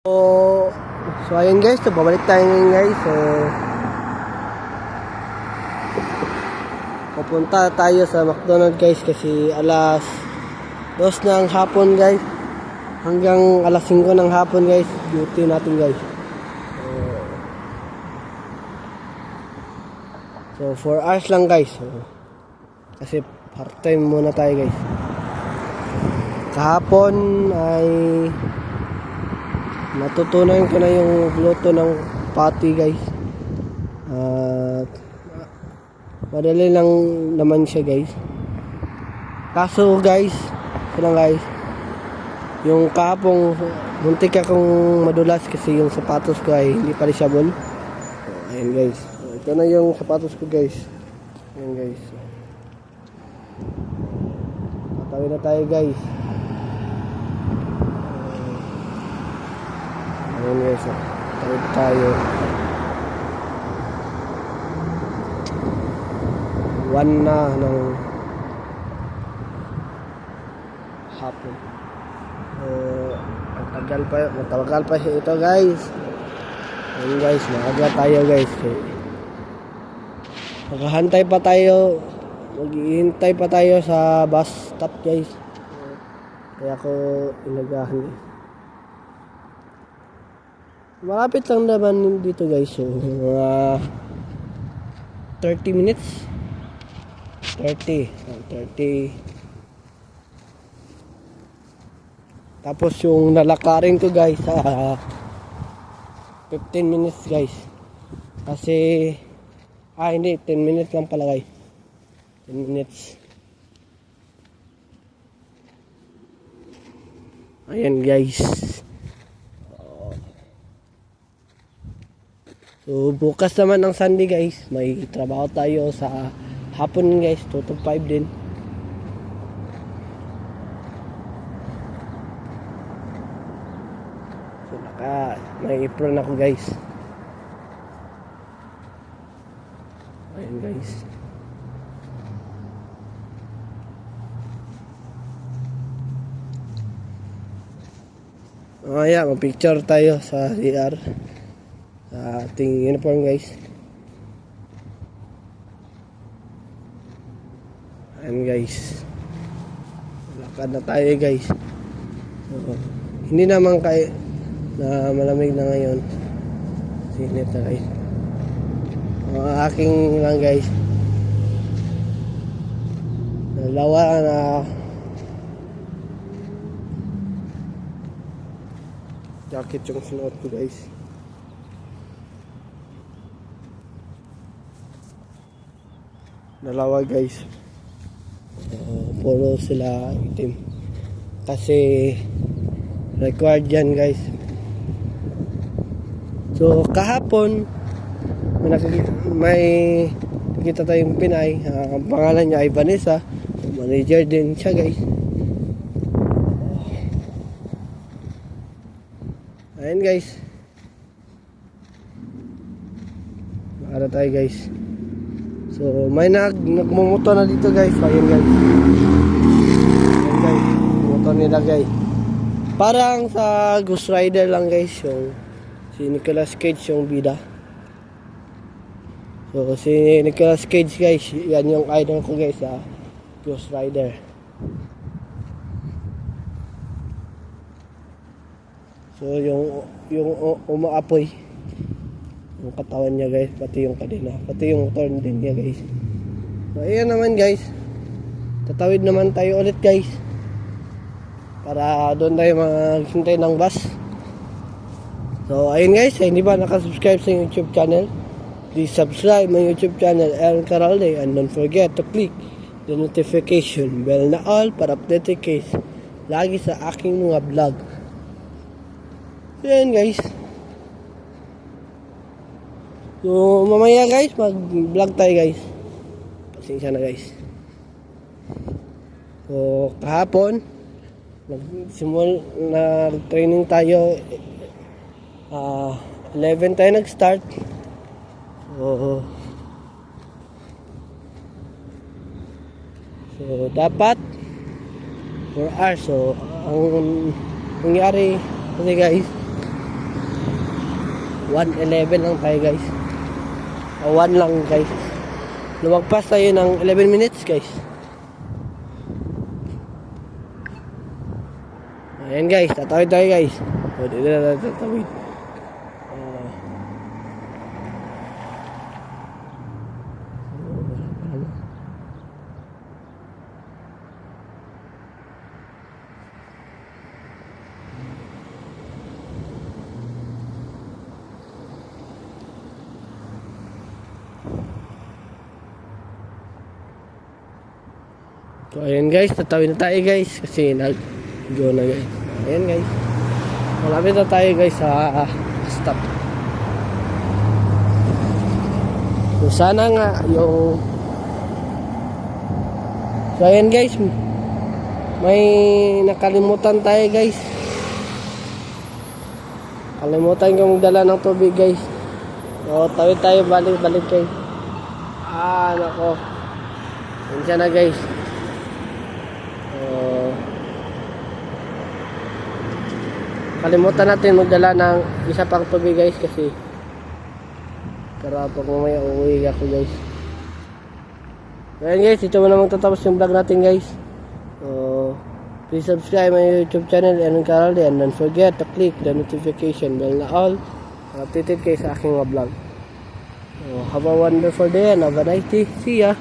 So ayun guys, so babalik tayo ngayon guys. So pupunta tayo sa McDonald's guys kasi alas 2 ng hapon guys. Hanggang alas 5 ng hapon guys, duty natin guys. So 4 hours lang guys. So, kasi part-time muna tayo guys. Kahapon ay natutunan ko na yung luto ng patty guys. At madali lang naman siya guys. Kaso guys, yung kahapong muntik akong madulas kasi yung sapatos ko ay hindi parisable. So, ayan guys. So, ito na yung sapatos ko guys. Ayan guys. Patawin na tayo guys. Ayan guys, tawid tayo. 1 na ng hapon. Matawagal pa siya ito guys. Ayan guys, maaga tayo guys. Maghihintay pa tayo sa bus stop guys. Kaya ako inagahan guys. Malapit lang naman dito guys. So, 30 minutes. 30. Tapos yung nalakarin ko guys, 15 minutes guys. Kasi, hindi, 10 minutes lang pala guys. 10 minutes. Ayan guys. So, bukas naman ang Sunday guys, may trabaho tayo sa hapon guys, 2 to 5 din. So, may apron ako guys. Ayan guys. Mag-picture tayo sa CR. Sa ating uniform guys. Ayan guys. Lakad na tayo guys. So, hindi naman kayo na malamig na ngayon. Sinit na guys. Aking lang guys. Dalawa na jacket yung sinuot ko guys. Dalawa guys. Puro sila itim. Kasi required yan guys. So kahapon may nakita tayong Pinay. Ang pangalan niya ay Vanessa. Manager din siya guys. Ayan guys. Makara tayo guys. So, may nagmumoto na dito guys. Ayan guys. Ayan guys. Motor nila guys. Parang sa Ghost Rider lang guys. Yung si Nicolas Cage yung bida. So, si Nicolas Cage guys. Yan yung idol ko guys sa Ghost Rider. So, yung umaapoy. Yung katawan niya guys, pati yung kadena, pati yung motor din niya guys. So ayan naman guys, tatawid naman tayo ulit guys para doon tayo maghintay ng bus. So ayun guys, hindi ba nakasubscribe sa YouTube channel, please subscribe my YouTube channel Aaron Caralde, and don't forget to click the notification bell na all para update case lagi sa aking mga vlog. So ayan guys. So, mamaya guys, mag-vlog tayo guys. Pasensya na guys. So, kahapon, nag-training tayo. 11 tayo nag-start. So, dapat 4 hours. So, ang nangyari kasi guys, 1:11 lang tayo guys. 1 lang guys. Lumagpas tayo ng 11 minutes guys. Ayan guys, tatawid tayo guys. O, dito na tatawid. So ayan guys, tatawid na tayo guys kasi nag-go na guys. Ayan guys. Malapit na tayo guys sa stop. So sana nga yung So ayan guys, may nakalimutan tayo guys. Kalimutan kong magdala ng tubig guys. So tawid tayo balik-balik guys. Nako. Yan na guys. Kalimutan natin magdala ng isa pang tubig guys kasi para pag mamaya uuwi ako guys. Ayan guys, ito mo na magtatapos yung vlog natin guys. Please subscribe my YouTube channel Aaron Caralde and don't forget to click the notification bell na all para updated kayo sa aking vlog. Have a wonderful day and have a nice day. See ya!